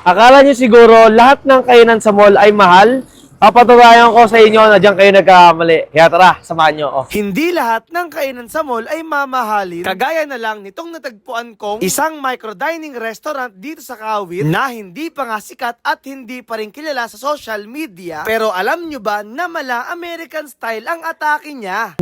Akala nyo siguro lahat ng kainan sa mall ay mahal? Papatunayan ko sa inyo na diyan kayo nagkamali. Kaya tara, samahan nyo. Oh. Hindi lahat ng kainan sa mall ay mamahalin. Kagaya na lang nitong natagpuan kong isang micro-dining restaurant dito sa Kawit na hindi pa nga sikat at hindi pa rin kilala sa social media. Pero alam nyo ba na mala American style ang atake niya?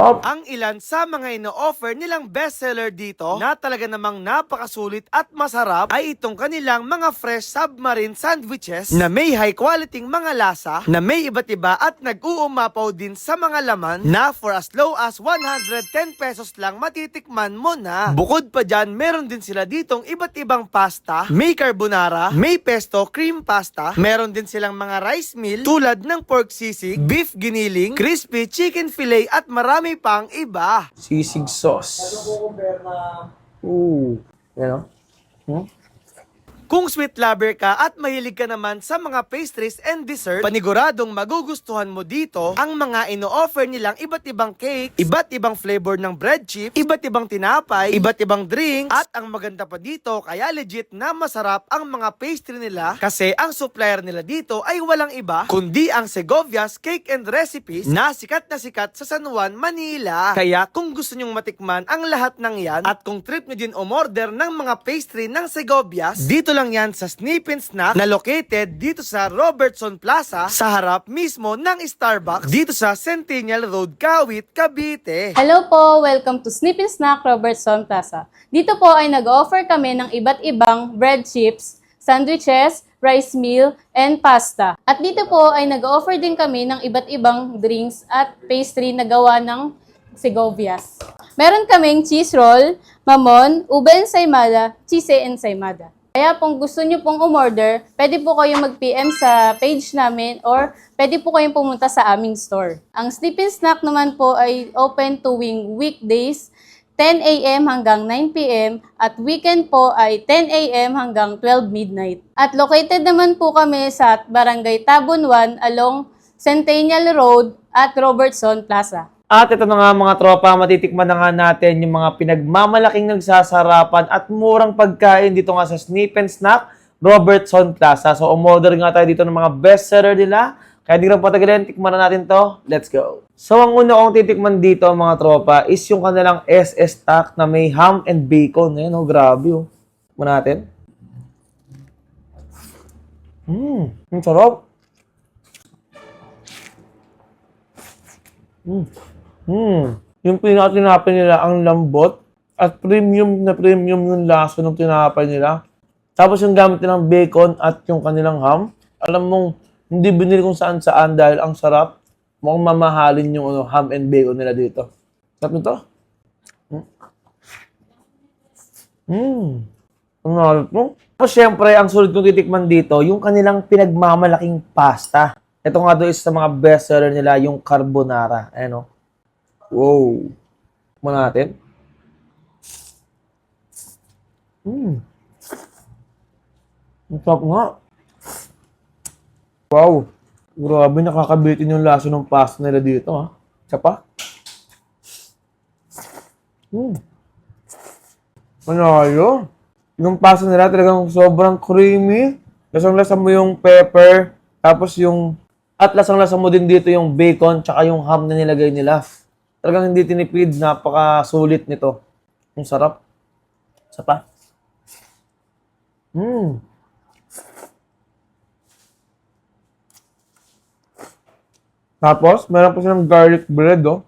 Ang ilan sa mga ino-offer nilang bestseller dito na talaga namang napakasulit at masarap ay itong kanilang mga fresh submarine sandwiches na may high quality mga lasa, na may iba't iba at nag-uumapaw din sa mga laman na for as low as 110 pesos lang matitikman mo na. Bukod pa dyan, meron din sila ditong iba't ibang pasta, may carbonara, may pesto cream pasta, meron din silang mga rice meal tulad ng pork sisig, beef giniling, crispy chicken fillet at marami pang iba. Sisig sauce. Yan o. Kung sweet lover ka at mahilig ka naman sa mga pastries and dessert, paniguradong magugustuhan mo dito ang mga ino-offer nilang iba't ibang cake, iba't ibang flavor ng bread chips, iba't ibang tinapay, iba't ibang drinks, at ang maganda pa dito, kaya legit na masarap ang mga pastry nila kasi ang supplier nila dito ay walang iba kundi ang Segovia's Cake and Recipes na sikat sa San Juan, Manila. Kaya kung gusto nyong matikman ang lahat ng yan at kung trip nyo din umorder ng mga pastry ng Segovia's, dito lang yan sa Snip and Snack na located dito sa Robertson Plaza sa harap mismo ng Starbucks dito sa Centennial Road, Kawit, Cavite. Hello po! Welcome to Snip and Snack Robertson Plaza. Dito po ay nag-offer kami ng iba't ibang bread chips, sandwiches, rice meal, and pasta. At dito po ay nag-offer din kami ng iba't ibang drinks at pastry na gawa ng Segovia's. Meron kaming cheese roll, mamon, ube ensaymada, cheese ensaymada. Kaya kung gusto nyo pong umorder, pwede po kayong mag-PM sa page namin or pwede po kayong pumunta sa aming store. Ang Snip and Snack naman po ay open tuwing weekdays, 10 a.m. hanggang 9 p.m. at weekend po ay 10 a.m. hanggang 12 midnight. At located naman po kami sa Barangay Tabon 1 along Centennial Road at Robertson Plaza. At ito na nga mga tropa, matitikman na nga natin yung mga pinagmamalaking nagsasarapan at murang pagkain dito nga sa Snip and Snack Robertson Plaza. So umorder nga tayo dito ng mga bestseller nila. Kaya di lang patagalin, tikman na natin to. Let's go! So ang una kong titikman dito mga tropa is yung kanilang SS Stack na may ham and bacon. Ayan oh, grabe oh. Tikman natin. Ang sarap. Yung tinapay nila ang lambot at premium na premium yung lasa ng tinapay nila. Tapos yung gamit nilang bacon at yung kanilang ham. Alam mong hindi binili kung saan-saan dahil ang sarap. Mukhang mamahalin yung ham and bacon nila dito. Sarap nito. Ang harap mo. Tapos syempre, ang sulit kong titikman dito, yung kanilang pinagmamalaking pasta. Ito nga doon is sa mga bestseller nila, yung carbonara. Ayan o. Wow. Muna natin. Ang sarap nga. Wow. Grabe, nakakabitin yung lasa ng pasta nila dito, ha. Isa pa. Manalo. Yung pasta nila talagang sobrang creamy. Lasang-lasa mo yung pepper. Tapos yung... At lasang-lasa mo din dito yung bacon tsaka yung ham na nilagay nila. Talagang hindi tinipid. Napaka-sulit nito. Ang sarap. Isa pa. Tapos, meron pa silang garlic bread, oh.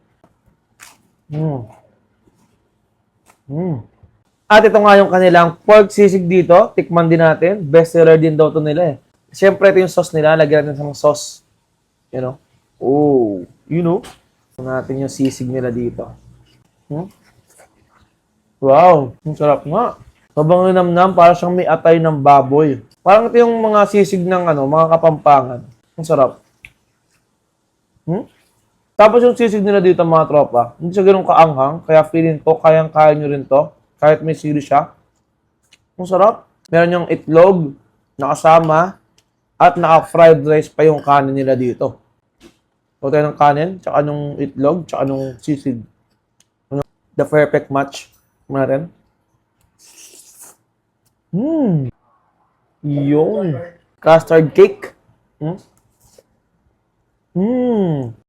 At ito nga yung kanilang pork sisig dito. Tikman din natin. Best seller din daw to nila, eh. Siyempre, ito yung sauce nila. Lagyan natin sa mga sauce. You know? Oh, you know? Natin yung sisig nila dito. Wow, ang sarap nga. Sobrang linamnam, para siyang may atay ng baboy. Parang ito yung mga sisig ng mga Kapampangan. Ang sarap. Tapos yung sisig nila dito mga tropa, hindi siya ganun kaanghang, kaya feeling ko, kayang-kaya nyo rin to, kahit may sili siya. Ang sarap. Meron yung itlog, nakasama, at naka-fried rice pa yung kanin nila dito. So tayo ng kanin, tsaka nung itlog, tsaka nung sisig. The perfect match. Tignan natin. Yun. Custard cake.